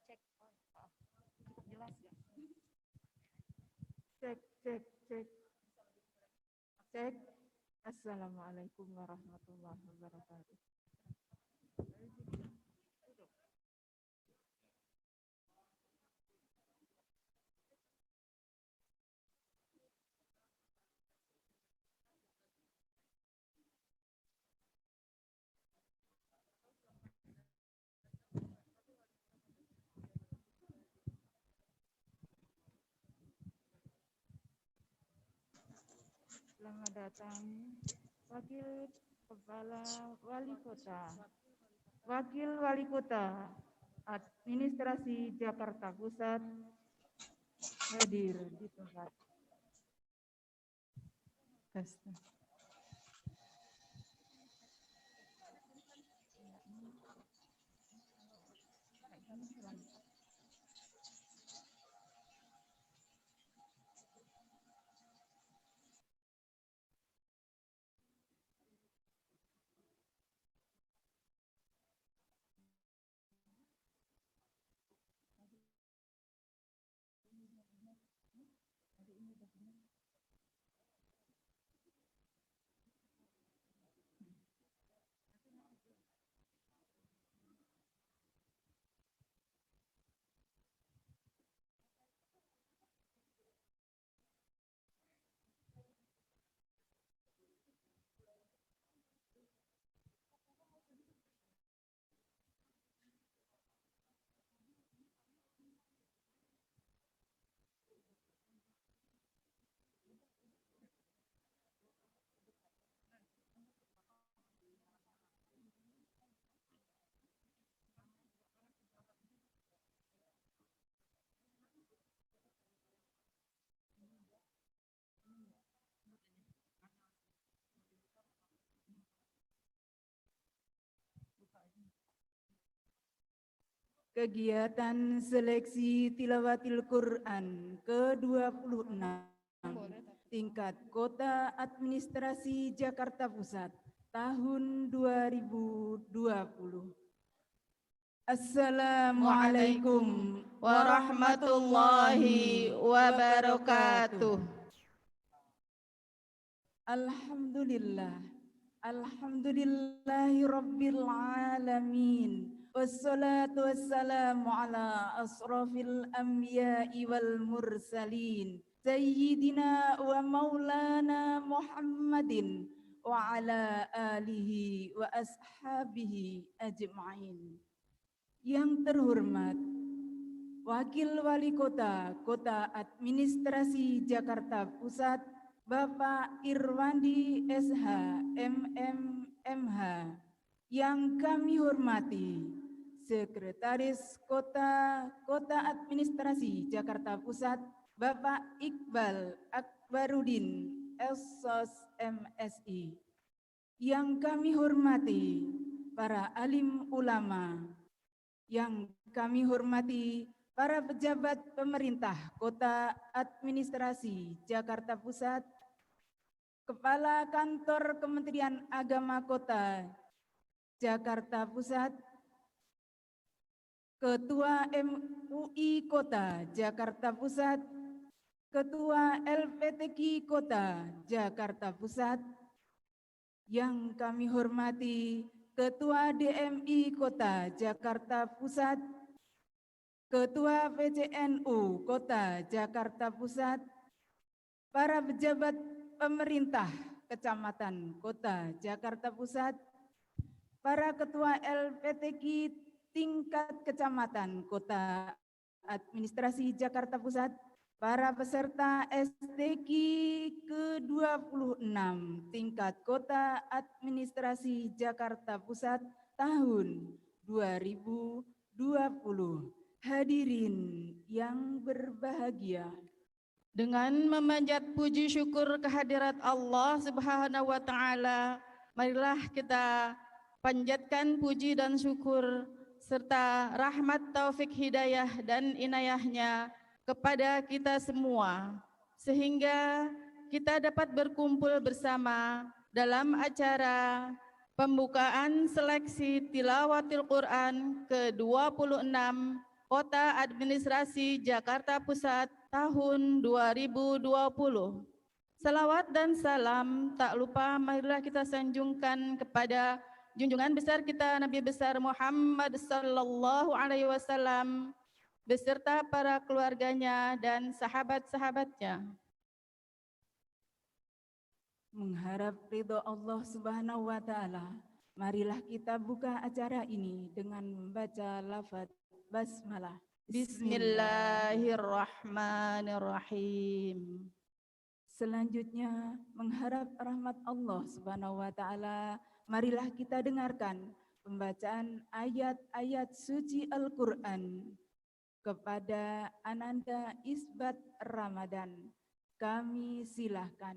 cek. Jelas ya? Cek, cek, cek. Cek. Assalamualaikum warahmatullahi wabarakatuh. Selamat datang Wakil Kepala Wali Kota, Wakil Wali Kota Administrasi Jakarta Pusat hadir di tempat. Kegiatan seleksi tilawatil Quran ke-26 tingkat Kota Administrasi Jakarta Pusat tahun 2020. Assalamualaikum warahmatullahi wabarakatuh. Alhamdulillah. Alhamdulillahi Rabbil Alamin. Wassalatu wassalamu ala asrafil anbiya'i wal mursalin. Sayyidina wa maulana Muhammadin wa ala alihi wa ashabihi ajma'in. Yang terhormat Wakil Wali Kota, Kota Administrasi Jakarta Pusat, Bapak Irwandi SH, MMMH, yang kami hormati, Sekretaris Kota Administrasi Jakarta Pusat, Bapak Iqbal Akbarudin, SOS MSI, yang kami hormati, para alim ulama, yang kami hormati, para pejabat pemerintah Kota Administrasi Jakarta Pusat, Kepala Kantor Kementerian Agama Kota Jakarta Pusat, Ketua MUI Kota Jakarta Pusat, Ketua LPTQ Kota Jakarta Pusat, yang kami hormati Ketua DMI Kota Jakarta Pusat, Ketua PCNU Kota Jakarta Pusat, para pejabat pemerintah Kecamatan Kota Jakarta Pusat, para ketua LPTQ tingkat Kecamatan Kota Administrasi Jakarta Pusat, para peserta STQ ke-26 tingkat Kota Administrasi Jakarta Pusat tahun 2020. Hadirin yang berbahagia, Dengan memanjat puji syukur kehadirat Allah Subhanahu wa taala, marilah kita panjatkan puji dan syukur serta rahmat taufik hidayah dan inayahnya kepada kita semua, sehingga kita dapat berkumpul bersama dalam acara pembukaan seleksi tilawatil Quran ke-26 Kota Administrasi Jakarta Pusat tahun 2020. Salawat dan salam tak lupa marilah kita sanjungkan kepada junjungan besar kita Nabi besar Muhammad sallallahu alaihi wasallam beserta para keluarganya dan sahabat-sahabatnya. Mengharap ridho Allah Subhanahu wa Ta'ala, marilah kita buka acara ini dengan membaca lafaz basmalah. Bismillahirrahmanirrahim. Selanjutnya, mengharap rahmat Allah Subhanahu wa Ta'ala, marilah kita dengarkan pembacaan ayat-ayat suci Al-Quran kepada Ananda Isbat Ramadan. Kami silahkan.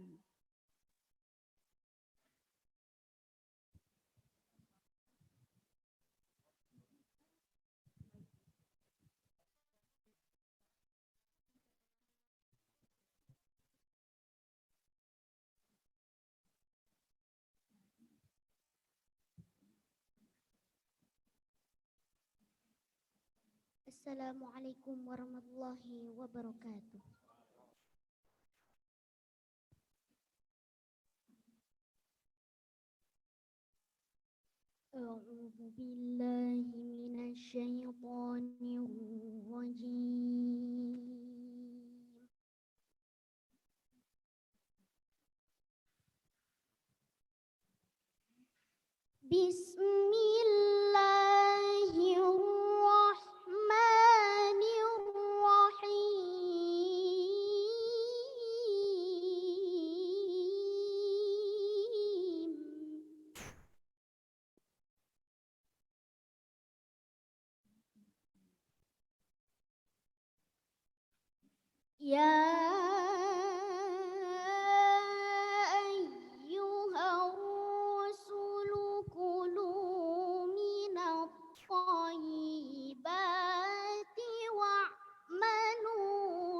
Assalamualaikum warahmatullahi wabarakatuh. A'udzu billahi minasy syaithanir rajim. Bismillahirrahmanirrahim. Ya ayyuhar rasulu kulu minat thayyibati wa'malu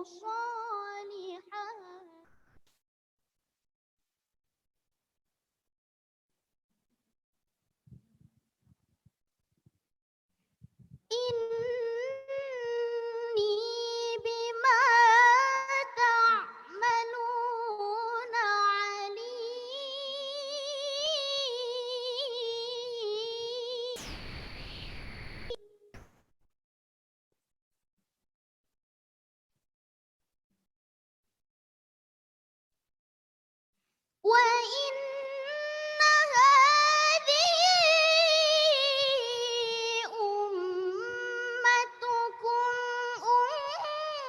shalihan. Inni bima ta'maluna alim. Wa inna hadhihi ummatukum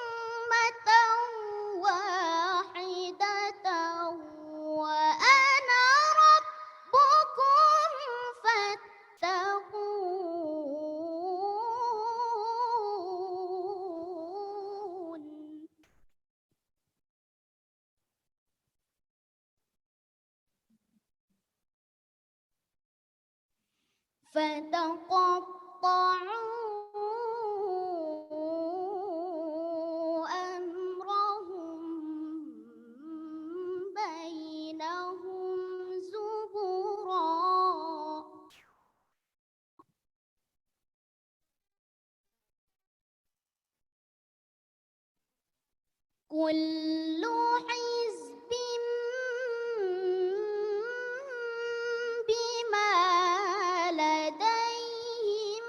ummatan wahidatan wa ana rabbukum fattaqun. فتقطعوا أمرهم بينهم زبرا. كل حزب بما لديهم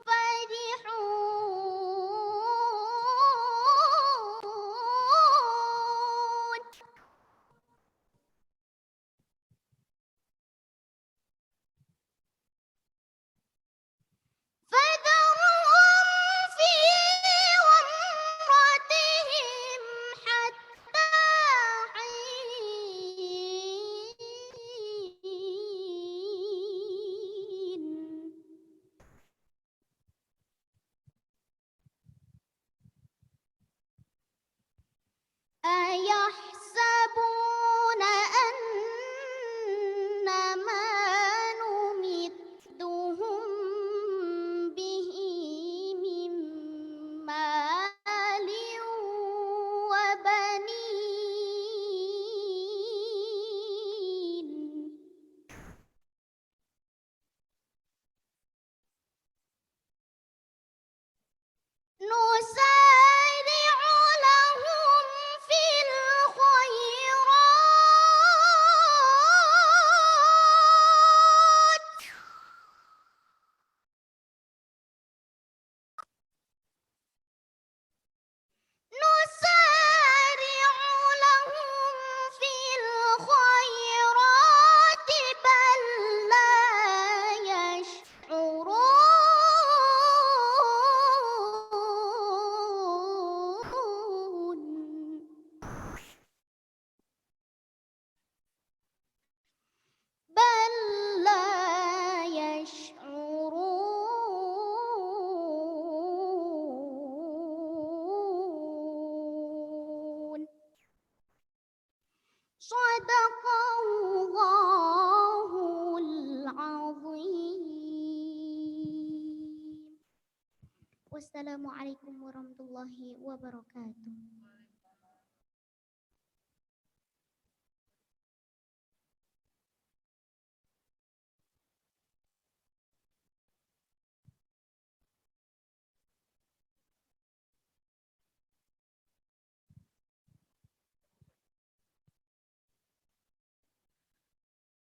فرحون. فذرهم في غمرتهم حتى Wassalamualaikum warahmatullahi wabarakatuh.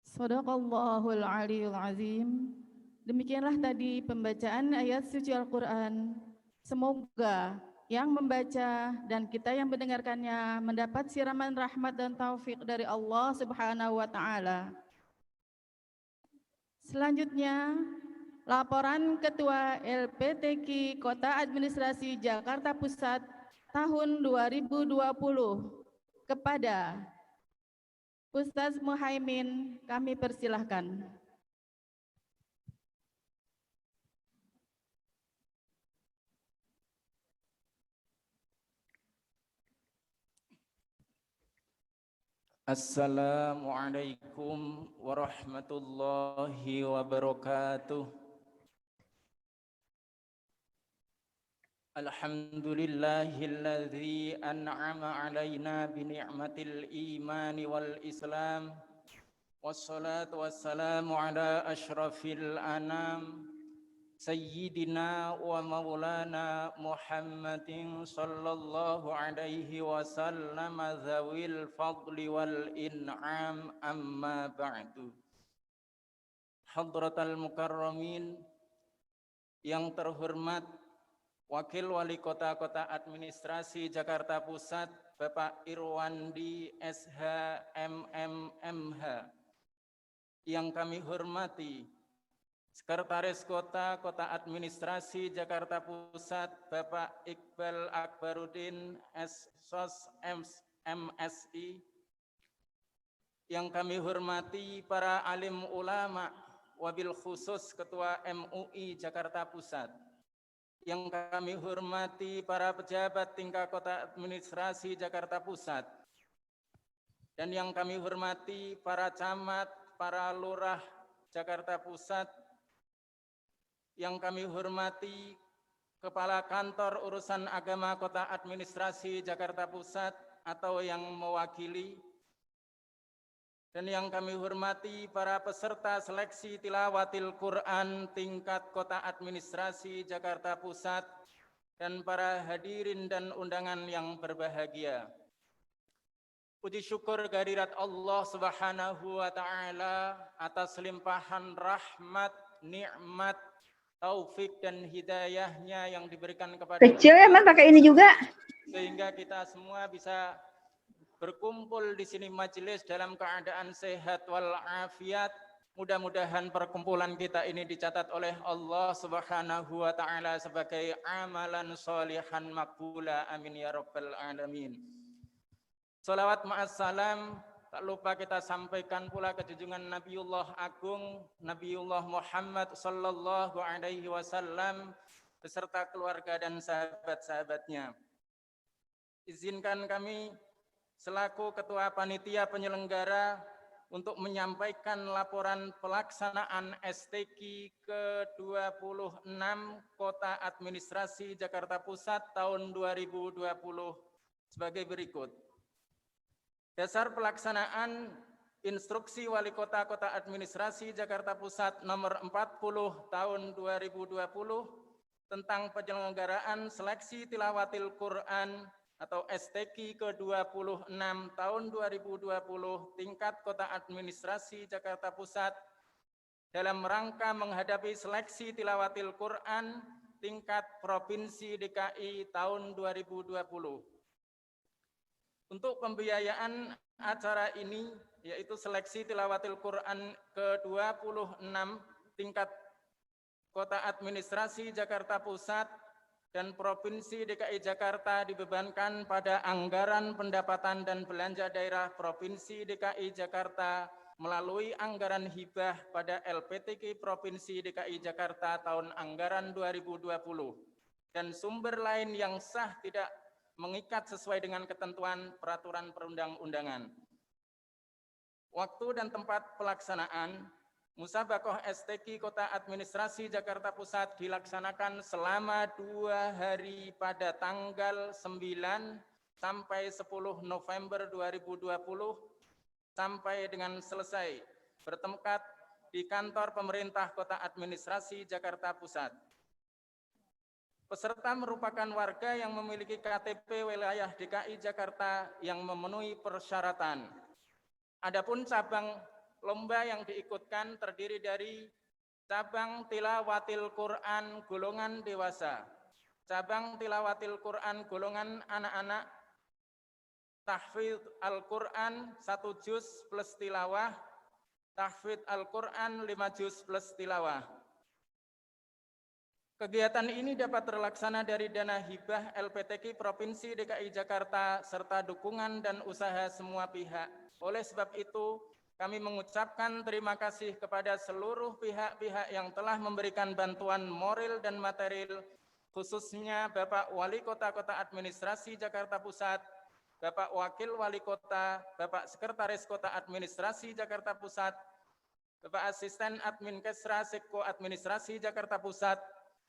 Shadaqallahul Aliyul Azim. Demikianlah tadi pembacaan ayat suci Al-Quran. Semoga yang membaca dan kita yang mendengarkannya mendapat siraman rahmat dan taufik dari Allah Subhanahu wa Ta'ala. Selanjutnya, laporan Ketua LPTQ Kota Administrasi Jakarta Pusat tahun 2020 kepada Ustaz Muhaimin, kami persilahkan. Assalamualaikum warahmatullahi wabarakatuh. Alhamdulillahilladzi an'ama alaina bi ni'matil imani wal islam. Wassalatu wassalamu ala asyrafil anam Sayyidina wa maulana Muhammadin sallallahu alaihi wasallam zawil fadli wal in'am amma ba'du. Hadratal mukarramin, yang terhormat Wakil Wali Kota Kota Administrasi Jakarta Pusat Bapak Irwandi SH MMMH, yang kami hormati Sekretaris Kota Kota Administrasi Jakarta Pusat Bapak Iqbal Akbaruddin SSOS MSI, yang kami hormati para alim ulama, wabil khusus Ketua MUI Jakarta Pusat, yang kami hormati para pejabat tingkat Kota Administrasi Jakarta Pusat, dan yang kami hormati para camat, para lurah Jakarta Pusat, yang kami hormati Kepala Kantor Urusan Agama Kota Administrasi Jakarta Pusat atau yang mewakili, dan yang kami hormati para peserta seleksi tilawatil Quran tingkat Kota Administrasi Jakarta Pusat dan para hadirin dan undangan yang berbahagia. Puji syukur kehadirat Allah Subhanahu wa Ta'ala atas limpahan rahmat, nikmat, taufik dan hidayahnya yang diberikan kepada kecil ya, Man, pakai ini juga. Sehingga kita semua bisa berkumpul di sini majelis dalam keadaan sehat walafiat. Mudah-mudahan perkumpulan kita ini dicatat oleh Allah Subhanahu wa Ta'ala sebagai amalan sholihan makbula. Amin ya rabbal alamin. Salawat ma'assalam tak lupa kita sampaikan pula ke junjungan Nabiullah Agung Nabiullah Muhammad sallallahu alaihi wasallam beserta keluarga dan sahabat-sahabatnya. Izinkan kami selaku Ketua Panitia Penyelenggara untuk menyampaikan laporan pelaksanaan STQ ke-26 Kota Administrasi Jakarta Pusat tahun 2020 sebagai berikut. Dasar pelaksanaan Instruksi Wali Kota Kota Administrasi Jakarta Pusat nomor 40 tahun 2020 tentang penyelenggaraan seleksi tilawatil Quran atau STQ ke-26 tahun 2020 tingkat Kota Administrasi Jakarta Pusat dalam rangka menghadapi seleksi tilawatil Quran tingkat Provinsi DKI tahun 2020. Untuk pembiayaan acara ini, yaitu seleksi tilawatil Quran ke-26 tingkat Kota Administrasi Jakarta Pusat dan Provinsi DKI Jakarta dibebankan pada anggaran pendapatan dan belanja daerah Provinsi DKI Jakarta melalui anggaran hibah pada LPTQ Provinsi DKI Jakarta tahun anggaran 2020 dan sumber lain yang sah tidak mengikat sesuai dengan ketentuan peraturan perundang-undangan. Waktu dan tempat pelaksanaan Musabaqah STQ Kota Administrasi Jakarta Pusat dilaksanakan selama 2 hari pada tanggal 9 sampai 10 November 2020 sampai dengan selesai bertempat di kantor pemerintah Kota Administrasi Jakarta Pusat. Peserta merupakan warga yang memiliki KTP wilayah DKI Jakarta yang memenuhi persyaratan. Adapun cabang lomba yang diikutkan terdiri dari cabang tilawatil Quran golongan dewasa, cabang tilawatil Quran golongan anak-anak, tahfidz Al-Quran 1 juz plus tilawah, tahfidz Al-Quran 5 juz plus tilawah. Kegiatan ini dapat terlaksana dari dana hibah LPTQ Provinsi DKI Jakarta serta dukungan dan usaha semua pihak. Oleh sebab itu, kami mengucapkan terima kasih kepada seluruh pihak-pihak yang telah memberikan bantuan moral dan material, khususnya Bapak Wali Kota Kota Administrasi Jakarta Pusat, Bapak Wakil Wali Kota, Bapak Sekretaris Kota Administrasi Jakarta Pusat, Bapak Asisten Admin Kesra Setko Administrasi Jakarta Pusat,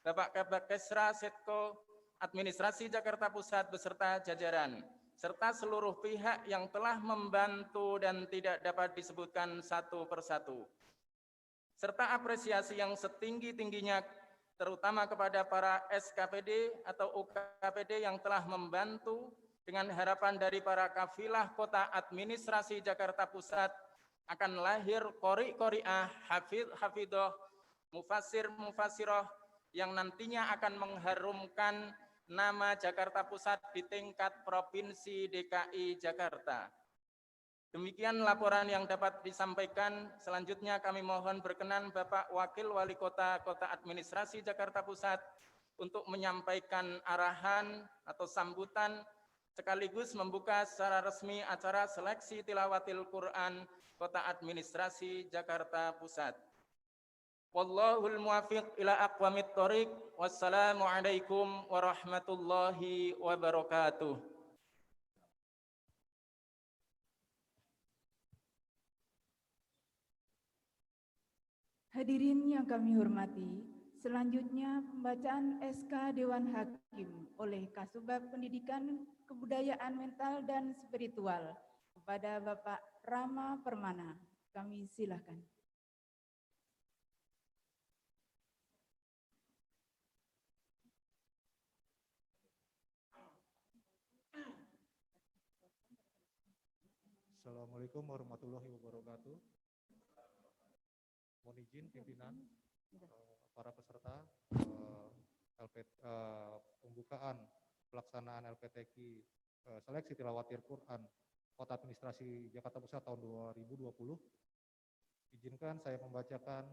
Bapak Kabak Kesra Setko Administrasi Jakarta Pusat beserta jajaran, serta seluruh pihak yang telah membantu dan tidak dapat disebutkan satu persatu. Serta apresiasi yang setinggi-tingginya terutama kepada para SKPD atau UKPD yang telah membantu dengan harapan dari para kafilah Kota Administrasi Jakarta Pusat akan lahir qori-qori'ah, hafidh-hafidhoh, mufassir-mufassiroh yang nantinya akan mengharumkan nama Jakarta Pusat di tingkat Provinsi DKI Jakarta. Demikian laporan yang dapat disampaikan. Selanjutnya kami mohon berkenan Bapak Wakil Wali Kota Kota Administrasi Jakarta Pusat untuk menyampaikan arahan atau sambutan sekaligus membuka secara resmi acara seleksi tilawatil Quran Kota Administrasi Jakarta Pusat. Wallahul muwaffiq ila aqwamit thoriq. Wassalamualaikum warahmatullahi wabarakatuh. Hadirin yang kami hormati, selanjutnya pembacaan SK Dewan Hakim oleh Kasubag Pendidikan, Kebudayaan Mental dan Spiritual kepada Bapak Rama Permana. Kami silakan. Assalamualaikum warahmatullahi wabarakatuh. Mohon izin pimpinan, para peserta pembukaan pelaksanaan LPTQ seleksi tilawatil Quran Kota Administrasi Jakarta Pusat tahun 2020. Izinkan saya membacakan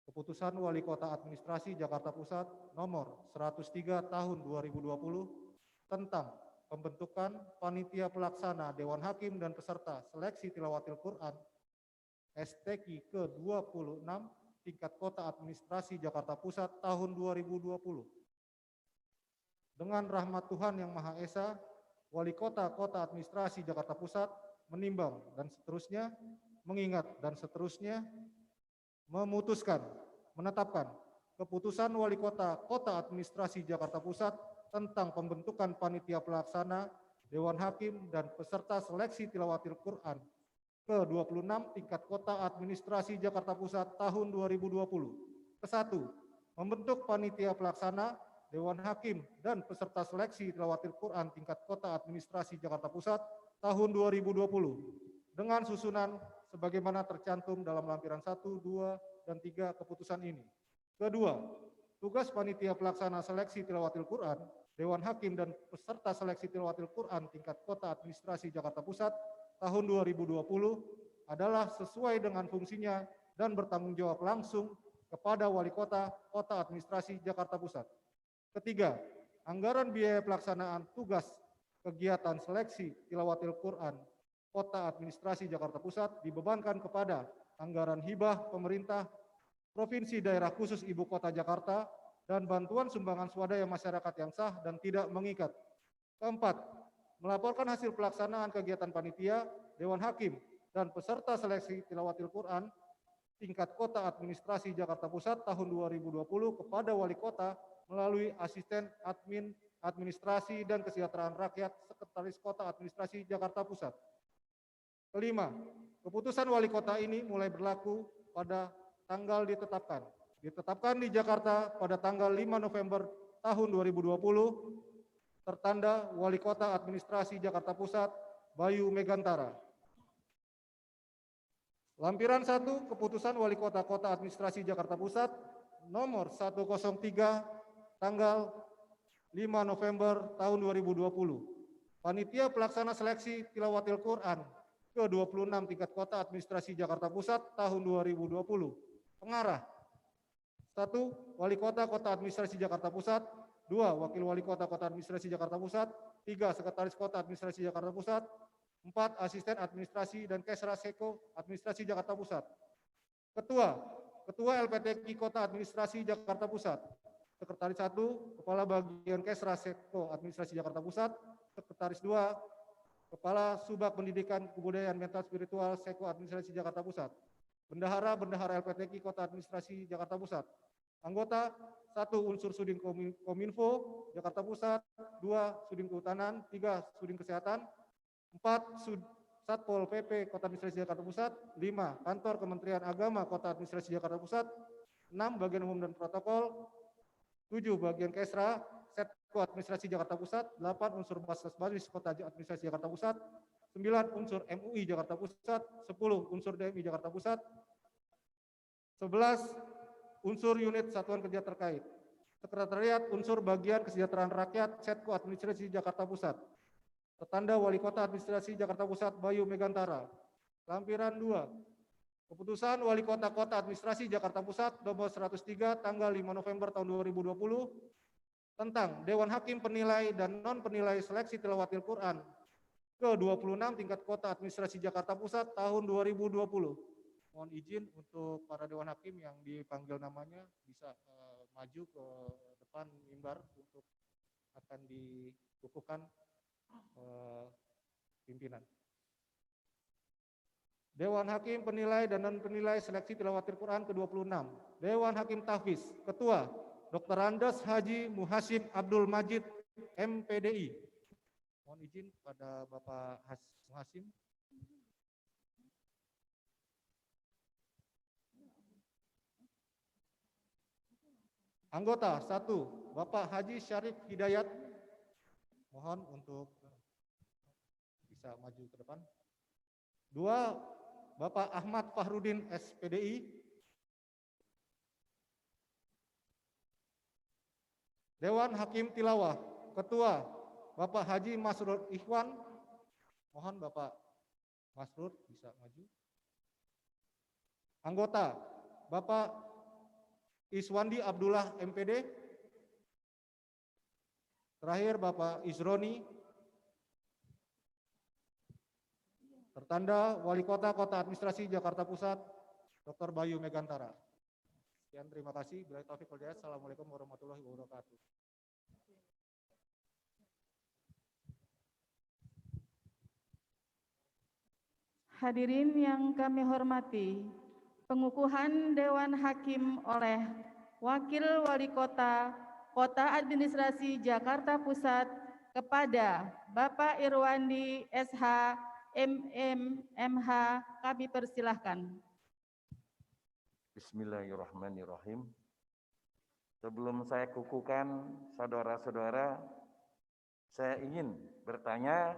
Keputusan Wali Kota Administrasi Jakarta Pusat nomor 103 tahun 2020 tentang pembentukan panitia pelaksana Dewan Hakim dan peserta seleksi tilawatil Quran STQ ke-26 tingkat Kota Administrasi Jakarta Pusat tahun 2020. Dengan rahmat Tuhan Yang Maha Esa, Wali Kota Kota Administrasi Jakarta Pusat menimbang dan seterusnya, mengingat dan seterusnya, memutuskan, menetapkan keputusan Wali Kota Kota Administrasi Jakarta Pusat tentang pembentukan panitia pelaksana Dewan Hakim dan peserta seleksi tilawatil Quran ke-26 tingkat Kota Administrasi Jakarta Pusat tahun 2020. Ke-1, membentuk panitia pelaksana Dewan Hakim dan peserta seleksi tilawatil Quran tingkat Kota Administrasi Jakarta Pusat tahun 2020 dengan susunan sebagaimana tercantum dalam lampiran 1, 2, dan 3 keputusan ini. Kedua, tugas panitia pelaksana seleksi tilawatil Quran Dewan Hakim dan peserta seleksi tilawatil Quran tingkat Kota Administrasi Jakarta Pusat tahun 2020 adalah sesuai dengan fungsinya dan bertanggung jawab langsung kepada Wali Kota Kota Administrasi Jakarta Pusat. Ketiga, anggaran biaya pelaksanaan tugas kegiatan seleksi tilawatil Quran Kota Administrasi Jakarta Pusat dibebankan kepada anggaran hibah pemerintah Provinsi Daerah Khusus Ibu Kota Jakarta dan bantuan sumbangan swadaya masyarakat yang sah dan tidak mengikat. Keempat, melaporkan hasil pelaksanaan kegiatan panitia, Dewan Hakim, dan peserta seleksi tilawatil Quran tingkat kota administrasi Jakarta Pusat tahun 2020 kepada wali kota melalui asisten administrasi dan kesejahteraan rakyat Sekretaris Kota Administrasi Jakarta Pusat. Kelima, keputusan wali kota ini mulai berlaku pada tanggal ditetapkan. Ditetapkan di Jakarta pada tanggal 5 November tahun 2020, tertanda Wali Kota Administrasi Jakarta Pusat, Bayu Megantara. Lampiran 1, keputusan Wali Kota Kota Administrasi Jakarta Pusat, nomor 103, tanggal 5 November tahun 2020. Panitia Pelaksana Seleksi Tilawatil Quran ke-26 tingkat Kota Administrasi Jakarta Pusat tahun 2020. Pengarah: 1. Wali Kota Kota Administrasi Jakarta Pusat. 2. Wakil Wali Kota Kota Administrasi Jakarta Pusat. 3. Sekretaris Kota Administrasi Jakarta Pusat. 4. Asisten Administrasi dan Kesra Seko Administrasi Jakarta Pusat. Ketua LPTQ Kota Administrasi Jakarta Pusat. Sekretaris 1. Kepala Bagian Kesra Seko Administrasi Jakarta Pusat. Sekretaris 2. Kepala Subak Pendidikan Kebudayaan Mental Spiritual Seko Administrasi Jakarta Pusat. Bendahara LPTQ Kota Administrasi Jakarta Pusat. Anggota: 1. Unsur Sudin Kominfo Jakarta Pusat. 2. Sudin Kehutanan. 3. Sudin Kesehatan. 4. Satpol PP Kota Administrasi Jakarta Pusat. 5. Kantor Kementerian Agama Kota Administrasi Jakarta Pusat. 6. Bagian Umum dan Protokol. 7. Bagian Kesra Setko Administrasi Jakarta Pusat. 8. Unsur Basnas Kota Administrasi Jakarta Pusat. 9. Unsur MUI Jakarta Pusat. 10. Unsur DMI Jakarta Pusat. 11. Unsur unit satuan kerja terkait. Sekretariat Unsur Bagian Kesejahteraan Rakyat Setko Administrasi Jakarta Pusat. Tertanda Wali Kota Administrasi Jakarta Pusat Bayu Megantara. Lampiran 2. Keputusan Wali Kota Kota Administrasi Jakarta Pusat nomor 103 tanggal 5 November tahun 2020 tentang Dewan Hakim Penilai dan Non Penilai Seleksi Tilawatil Quran ke-26 tingkat Kota Administrasi Jakarta Pusat tahun 2020. Mohon izin untuk para Dewan Hakim yang dipanggil namanya bisa maju ke depan mimbar untuk akan dikukuhkan pimpinan. Dewan Hakim Penilai dan Non Penilai Seleksi Tilawatil Quran ke-26. Dewan Hakim Tahfiz. Ketua: Dr. Andes Haji Muhasim Abdul Majid, MPDI. Mohon izin pada Bapak Muhasim. Anggota: 1. Bapak Haji Syarif Hidayat. Mohon untuk bisa maju ke depan. 2. Bapak Ahmad Fahrudin, SPDI. Dewan Hakim Tilawah. Ketua: Bapak Haji Masrur Ikhwan. Mohon Bapak Masrur bisa maju. Anggota: Bapak Iswandi Abdullah, MPD. Terakhir Bapak Isroni. Tertanda Wali Kota Kota Administrasi Jakarta Pusat Dr. Bayu Megantara. Sekian, terima kasih. Billahi taufiq wal hidayah. Assalamualaikum warahmatullahi wabarakatuh. Hadirin yang kami hormati, pengukuhan Dewan Hakim oleh Wakil Wali Kota Kota Administrasi Jakarta Pusat kepada Bapak Irwandi SH MH kami persilahkan. Bismillahirrahmanirrahim. Sebelum saya kukuhkan saudara-saudara, saya ingin bertanya,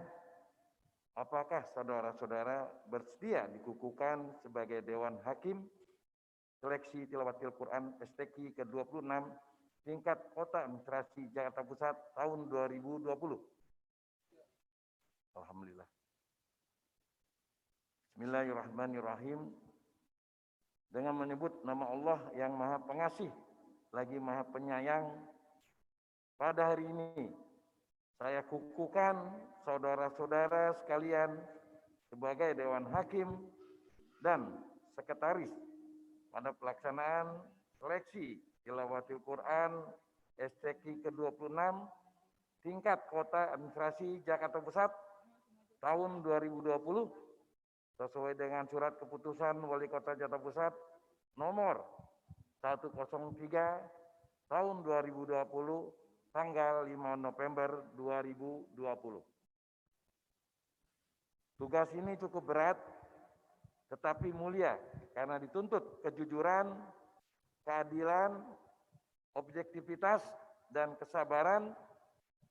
apakah saudara-saudara bersedia dikukuhkan sebagai Dewan Hakim Seleksi Tilawatil Quran STQ ke-26 tingkat Kota Administrasi Jakarta Pusat tahun 2020? Alhamdulillah. Bismillahirrahmanirrahim. Dengan menyebut nama Allah yang Maha Pengasih lagi Maha Penyayang, pada hari ini saya kukuhkan saudara-saudara sekalian sebagai Dewan Hakim dan Sekretaris pada pelaksanaan seleksi Tilawatil Quran STQ ke-26 tingkat Kota Administrasi Jakarta Pusat tahun 2020 sesuai dengan surat keputusan Wali Kota Jakarta Pusat nomor 103 tahun 2020 tanggal 5 November 2020. Tugas ini cukup berat tetapi mulia karena dituntut kejujuran, keadilan, objektivitas, dan kesabaran.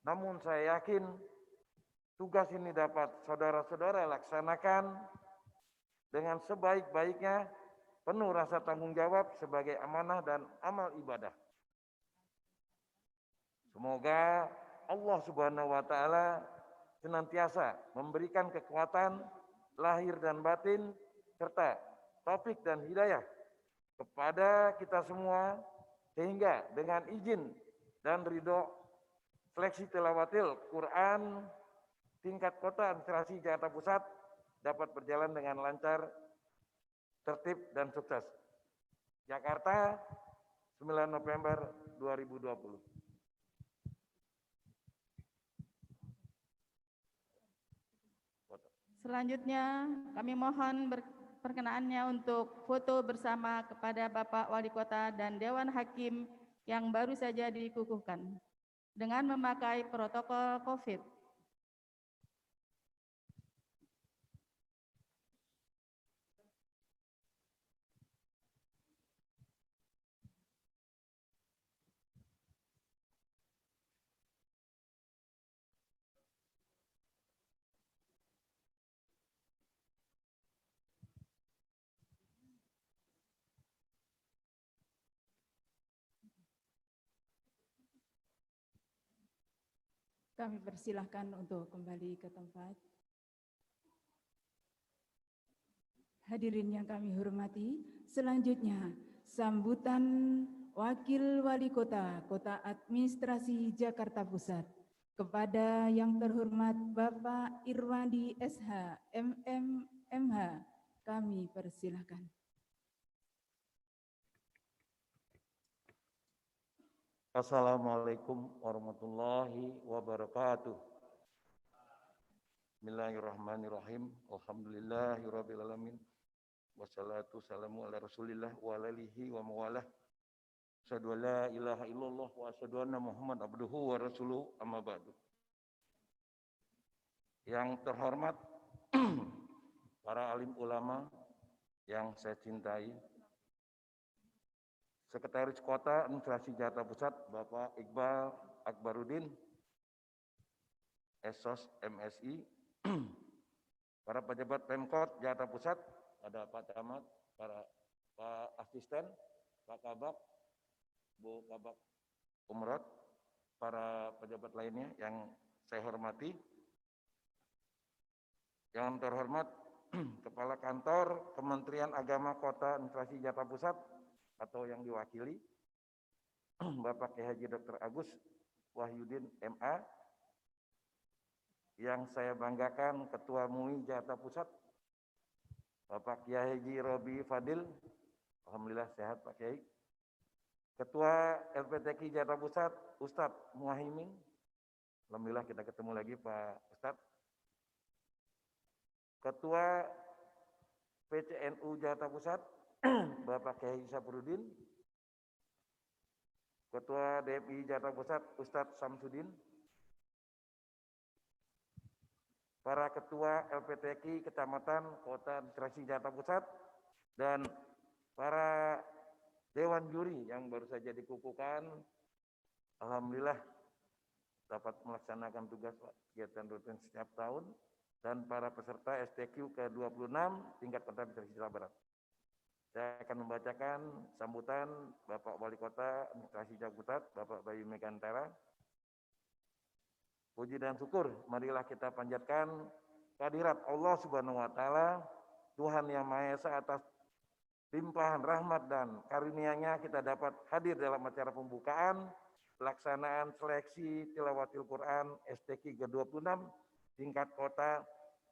Namun saya yakin tugas ini dapat saudara-saudara laksanakan dengan sebaik-baiknya, penuh rasa tanggung jawab sebagai amanah dan amal ibadah. Semoga Allah Subhanahu wa Ta'ala senantiasa memberikan kekuatan lahir dan batin serta taufik dan hidayah kepada kita semua, sehingga dengan izin dan ridho seleksi tilawatil Quran tingkat kota administrasi Jakarta Pusat dapat berjalan dengan lancar, tertib, dan sukses. Jakarta, 9 November 2020. Selanjutnya kami mohon perkenaannya untuk foto bersama kepada Bapak Wali Kota dan Dewan Hakim yang baru saja dikukuhkan dengan memakai protokol COVID. Kami persilahkan untuk kembali ke tempat. Hadirin yang kami hormati, selanjutnya sambutan Wakil Wali Kota, Kota Administrasi Jakarta Pusat, kepada yang terhormat Bapak Irwandi SH, MH, kami persilahkan. Assalamualaikum warahmatullahi wabarakatuh. Bismillahirrahmanirrahim. Alhamdulillahirabbil alamin. Wassalatu wassalamu ala Rasulillah wa alihi wa mawalah. Asyhadu an la ilaha illallah wa asyhadu anna Muhammad abduhu wa rasuluhu, amma ba'du. Yang terhormat para alim ulama yang saya cintai, Sekretaris Kota Administrasi Jakarta Pusat Bapak Iqbal Akbaruddin, Esos MSI, para pejabat Pemkot Jakarta Pusat, ada Pak Camat, Pak Asisten, Pak Kabak, Bu Kabak Umrot, para pejabat lainnya yang saya hormati. Yang terhormat Kepala Kantor Kementerian Agama Kota Administrasi Jakarta Pusat atau yang diwakili Bapak Kiai Haji Dr. Agus Wahyudin MA, yang saya banggakan Ketua MUI Jakarta Pusat Bapak Kiai Haji Robi Fadil, alhamdulillah sehat Pak Kiai. Ketua LPTQ Jakarta Pusat Ustadz Muhammad, alhamdulillah kita ketemu lagi Pak Ustadz. Ketua PCNU Jakarta Pusat Bapak Kiai Sapurudin, Ketua DPI Jakarta Pusat Ustadz Samsudin, para Ketua LPTQ Kecamatan Kota Administrasi Jakarta Pusat, dan para Dewan Juri yang baru saja dikukuhkan, alhamdulillah dapat melaksanakan tugas kegiatan rutin setiap tahun, dan para peserta STQ ke-26 tingkat Kota Administrasi Jawa Barat. Saya akan membacakan sambutan Bapak Wali Kota Administrasi Jakarta Pusat, Bapak Bayu Megantara. Puji dan syukur, marilah kita panjatkan kehadirat Allah Subhanahu wa Ta'ala, Tuhan yang Maha Esa, atas limpahan rahmat dan karunia-Nya kita dapat hadir dalam acara pembukaan pelaksanaan seleksi tilawatil Quran STQ ke-26 tingkat Kota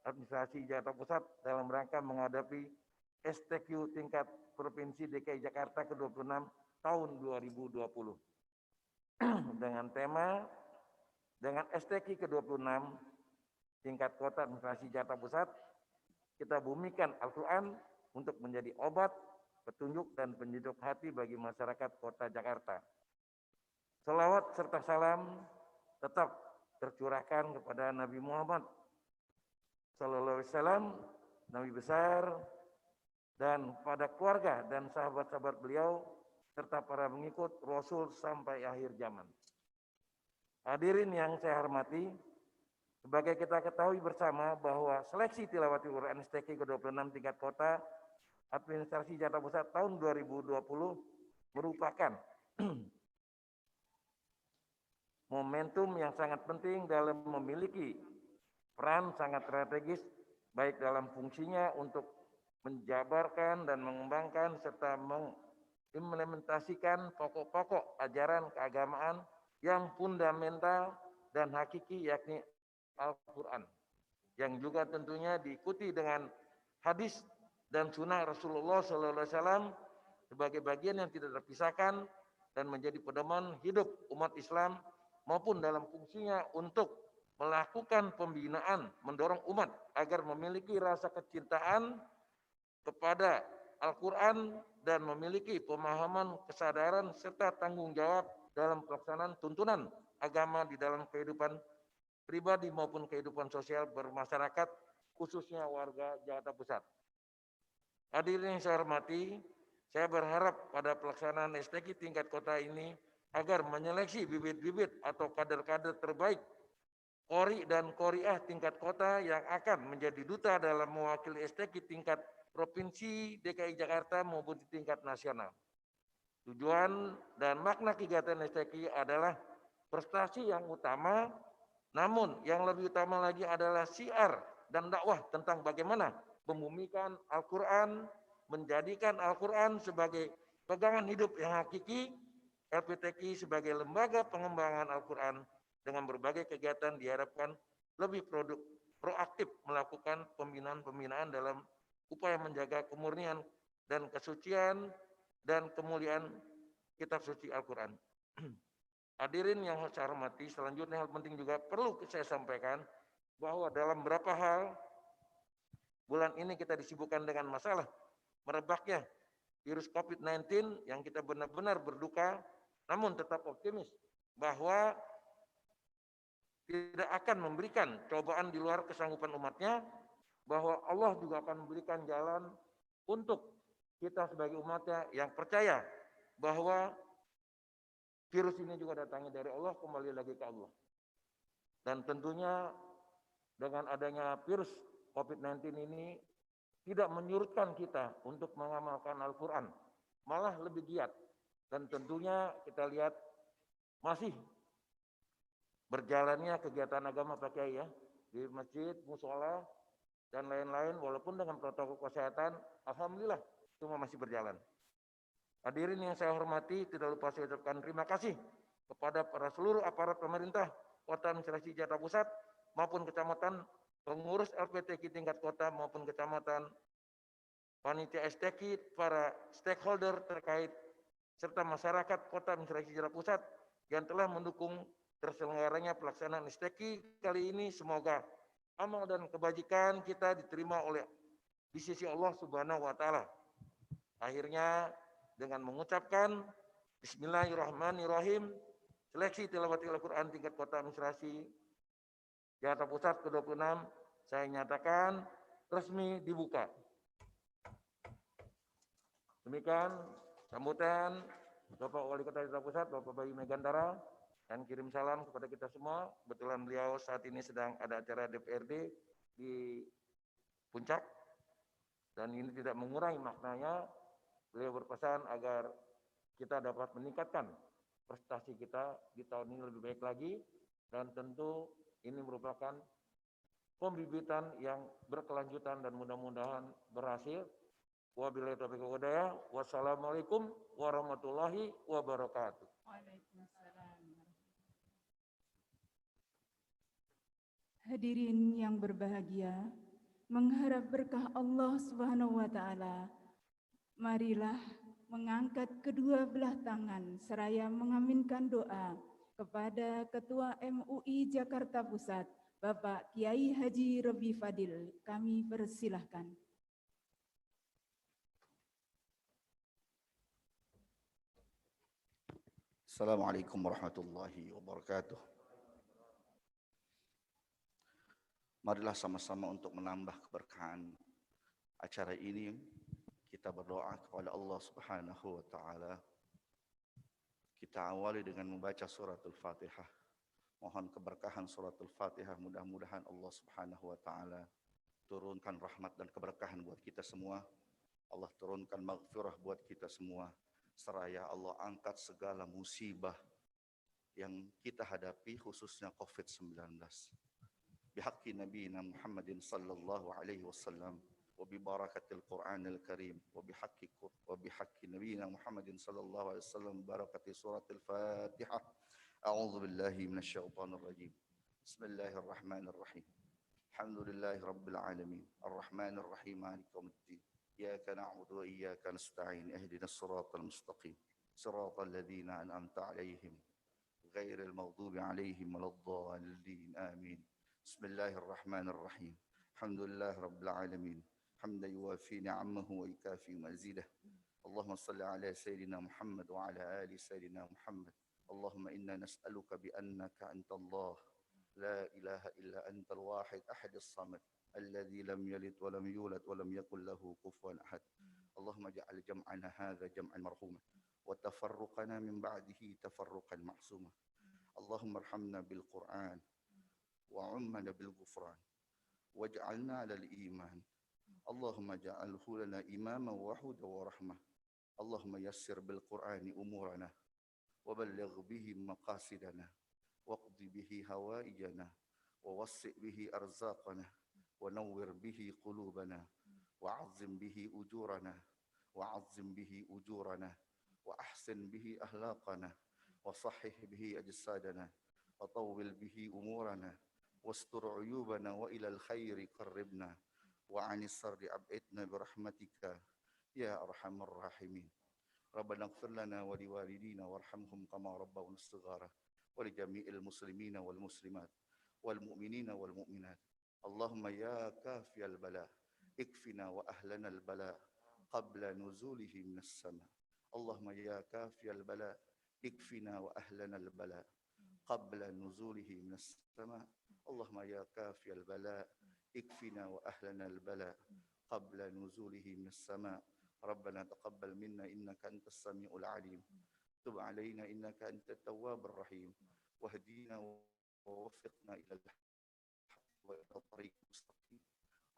Administrasi Jakarta Pusat dalam rangka menghadapi STQ tingkat Provinsi DKI Jakarta ke-26 tahun 2020. Dengan STQ ke-26 tingkat Kota Administrasi Jakarta Pusat, kita bumikan Al-Quran untuk menjadi obat petunjuk dan penyejuk hati bagi masyarakat Kota Jakarta. Selawat serta salam tetap tercurahkan kepada Nabi Muhammad Sallallahu Alaihi Wasallam, Nabi besar, dan pada keluarga dan sahabat-sahabat beliau serta para pengikut Rasul sampai akhir zaman. Hadirin yang saya hormati, sebagai kita ketahui bersama bahwa seleksi tilawatil Quran STQ ke-26 tingkat kota administrasi Jakarta Pusat tahun 2020 merupakan momentum yang sangat penting dalam memiliki peran sangat strategis baik dalam fungsinya untuk menjabarkan dan mengembangkan serta mengimplementasikan pokok-pokok ajaran keagamaan yang fundamental dan hakiki yakni Al-Quran, yang juga tentunya diikuti dengan hadis dan sunnah Rasulullah SAW sebagai bagian yang tidak terpisahkan dan menjadi pedoman hidup umat Islam maupun dalam fungsinya untuk melakukan pembinaan, mendorong umat agar memiliki rasa kecintaan kepada Al-Quran dan memiliki pemahaman, kesadaran, serta tanggung jawab dalam pelaksanaan tuntunan agama di dalam kehidupan pribadi maupun kehidupan sosial bermasyarakat, khususnya warga Jakarta Pusat. Hadirin yang saya hormati, saya berharap pada pelaksanaan STQ tingkat kota ini agar menyeleksi bibit-bibit atau kader-kader terbaik Qori dan Qoriah tingkat kota yang akan menjadi duta dalam mewakili STQ tingkat Provinsi DKI Jakarta maupun di tingkat nasional. Tujuan dan makna kegiatan STQ adalah prestasi yang utama, namun yang lebih utama lagi adalah syiar dan dakwah tentang bagaimana membumikan Al-Quran, menjadikan Al-Quran sebagai pegangan hidup yang hakiki, LPTQ sebagai lembaga pengembangan Al-Quran dengan berbagai kegiatan diharapkan lebih proaktif melakukan pembinaan-pembinaan dalam upaya menjaga kemurnian dan kesucian dan kemuliaan kitab suci Al-Quran. Hadirin yang saya hormati, selanjutnya hal penting juga perlu saya sampaikan bahwa dalam beberapa hal bulan ini kita disibukkan dengan masalah merebaknya virus COVID-19 yang kita benar-benar berduka, namun tetap optimis bahwa tidak akan memberikan cobaan di luar kesanggupan umatnya, bahwa Allah juga akan memberikan jalan untuk kita sebagai umatnya yang percaya bahwa virus ini juga datangnya dari Allah, kembali lagi ke Allah. Dan tentunya dengan adanya virus COVID-19 ini tidak menyurutkan kita untuk mengamalkan Al-Quran, malah lebih giat. Dan tentunya kita lihat masih berjalannya kegiatan agama Pak Kiai ya, di masjid, musola, dan lain-lain, walaupun dengan protokol kesehatan, alhamdulillah semua masih berjalan. Hadirin yang saya hormati, tidak lupa saya ucapkan terima kasih kepada para seluruh aparat pemerintah Kota Administrasi Jakarta Pusat maupun kecamatan, pengurus LPTQ tingkat kota maupun kecamatan, panitia STQ, para stakeholder terkait, serta masyarakat Kota Administrasi Jakarta Pusat yang telah mendukung terselenggaranya pelaksanaan STQ kali ini. Semoga amal dan kebajikan kita diterima oleh di sisi Allah Subhanahu wa Ta'ala. Akhirnya dengan mengucapkan Bismillahirrahmanirrahim, seleksi tilawatil Al-Quran tingkat kota administrasi Jakarta Pusat ke-26 saya nyatakan resmi dibuka. Demikian sambutan Bapak Wali Kota Jakarta Pusat, Bapak Bayu Megantara, dan kirim salam kepada kita semua. Kebetulan beliau saat ini sedang ada acara DPRD di Puncak, dan ini tidak mengurangi maknanya. Beliau berpesan agar kita dapat meningkatkan prestasi kita di tahun ini lebih baik lagi, dan tentu ini merupakan pembibitan yang berkelanjutan dan mudah-mudahan berhasil. Wabillahi taufiq wal hidayah. Wassalamualaikum warahmatullahi wabarakatuh. Waalaikumsalam. Hadirin yang berbahagia, mengharap berkah Allah Subhanahu wa Ta'ala, marilah mengangkat kedua belah tangan seraya mengaminkan doa kepada Ketua MUI Jakarta Pusat, Bapak Kiai Haji Robi Fadil. Kami persilahkan. Assalamualaikum warahmatullahi wabarakatuh. Marilah sama-sama untuk menambah keberkahan acara ini. Kita berdoa kepada Allah Subhanahu wa taala. Kita awali dengan membaca suratul Fatihah. Mohon keberkahan suratul Fatihah, mudah-mudahan Allah Subhanahu wa taala turunkan rahmat dan keberkahan buat kita semua. Allah turunkan maghfirah buat kita semua. Seraya Allah angkat segala musibah yang kita hadapi, khususnya COVID-19. Bihaqqi nabiyina Muhammadin sallallahu alaihi wasallam wa bi barakatil Qur'anil Karim wa bihaqqi nabiyina Muhammadin sallallahu alaihi wasallam barakati suratil Fatihah. A'udzu billahi minasyaitonir rajim. Bismillahirrahmanirrahim. Alhamdulillahi rabbil alamin. Arrahmanir rahim. Maliki yaumiddin. إياك نعبد وإياك نستعين اهدنا الصراط المستقيم صراط الذين أنعمت عليهم غير المغضوب عليهم ولا الضالين آمين بسم الله الرحمن الرحيم الحمد لله رب العالمين حمدا يوافي نعمه ويكافي مزيده اللهم صل على سيدنا محمد وعلى آل سيدنا محمد اللهم إنا نسألك بأنك أنت الله لا إله إلا أنت الواحد أحد الصمد الذي لم يلد ولم يولد ولم يكن له كفوا أحد اللهم اجعل جمعنا هذا جمعا مرحوما وتفرقنا من بعده تفرقا معصوما اللهم ارحمنا بالقرآن وعمنا بالغفران واجعلنا على الإيمان اللهم اجعله لنا إماما وهدى ورحمة اللهم يسر بالقرآن أمورنا وبلغ به مقاصدنا واقض به هوائجنا ووسع به أرزاقنا ونور به قلوبنا وعظم به أجورنا وأحسن به أخلاقنا وصحح به أجسادنا وطول به أمورنا واستر عيوبنا وإلى الخير قربنا وعن الشر أبعدنا برحمتك يا أرحم الراحمين ربنا اغفر لنا ولوالدينا وارحمهم كما ربونا صغارا ولجميع المسلمين والمسلمات والمؤمنين والمؤمنات اللهم يا كافي البلاء اكفنا وأهلنا البلاء قبل نزوله من السماء اللهم يا كافي البلاء اكفنا وأهلنا البلاء قبل نزوله من السماء اللهم يا كافي البلاء اكفنا وأهلنا البلاء قبل نزوله من السماء ربنا تقبل منا إنك أنت السميع العليم تب علينا إنك أنت التواب الرحيم واهدينا ووفقنا إلى الحق وإلى الطريق المستقيم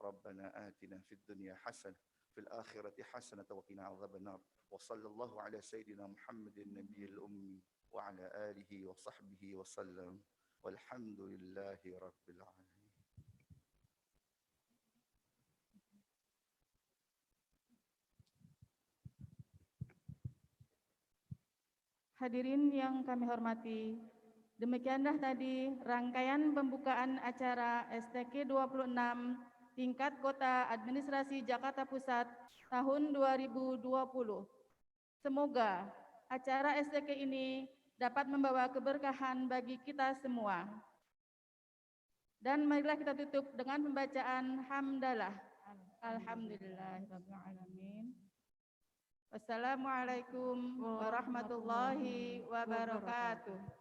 ربنا آتنا في الدنيا حسنة في الآخرة حسنة وقنا عذاب النار وصلى الله على سيدنا محمد النبي الأمي وعلى آله وصحبه وسلم والحمد لله رب العالمين. Hadirin yang kami hormati, demikianlah tadi rangkaian pembukaan acara STK 26 tingkat Kota Administrasi Jakarta Pusat tahun 2020. Semoga acara STK ini dapat membawa keberkahan bagi kita semua. Dan marilah kita tutup dengan pembacaan hamdalah. Alhamdulillahirabbil alamin. Wassalamualaikum warahmatullahi wabarakatuh.